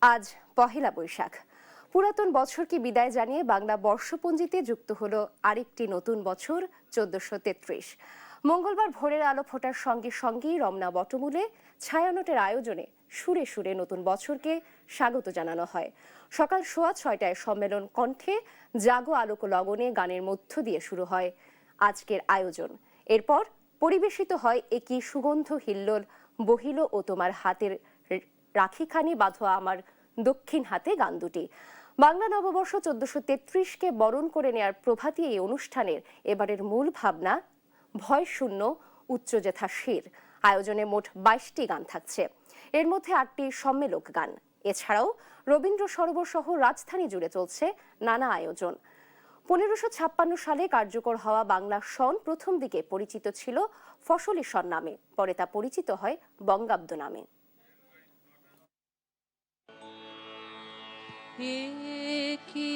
আজ পহেলা বৈশাখ। পুরাতন বছরকে বিদায় জানিয়ে বাংলা বর্ষপঞ্জিতে যুক্ত হলো আরেকটি নতুন বছর ১৪৩৩। মঙ্গলবার ভোরের আলো ফোটার সঙ্গে সঙ্গেই রমনা বটমূলে ছায়ানটের আয়োজনে সুরে সুরে নতুন বছরকে স্বাগত জানানো হয়। সকাল ৬:৩০টায় সম্মেলন কণ্ঠে জাগো আলোক লগনে গানের মধ্য দিয়ে শুরু হয় আজকের আয়োজন। এরপর পরিবেশিত হয় একই সুগন্ধ হিল্লোল বহিল ও তোমার হাতের রাখিখানি বাঁধোয়া আমার দক্ষিণ হাতে গান দুটি। বাংলা নববর্ষ ১৪৩৩কে বরণ করে নেয়ার প্রভাতী এই অনুষ্ঠানের এবারের মূল ভাবনা ভয় শূন্য উচ্চ জেথা শির। আয়োজনে মোট ২২টি গান থাকছে, এর মধ্যে ৮টি সম্মেলক গান। এছাড়াও রবীন্দ্র সরোবর সহ রাজধানী জুড়ে চলছে নানা আয়োজন। ১৫৫৬ সালে কার্যকর হওয়া বাংলা সন প্রথম দিকে পরিচিত ছিল ফসলি সন নামে, পরে তা পরিচিত হয় বঙ্গাব্দ নামে। কি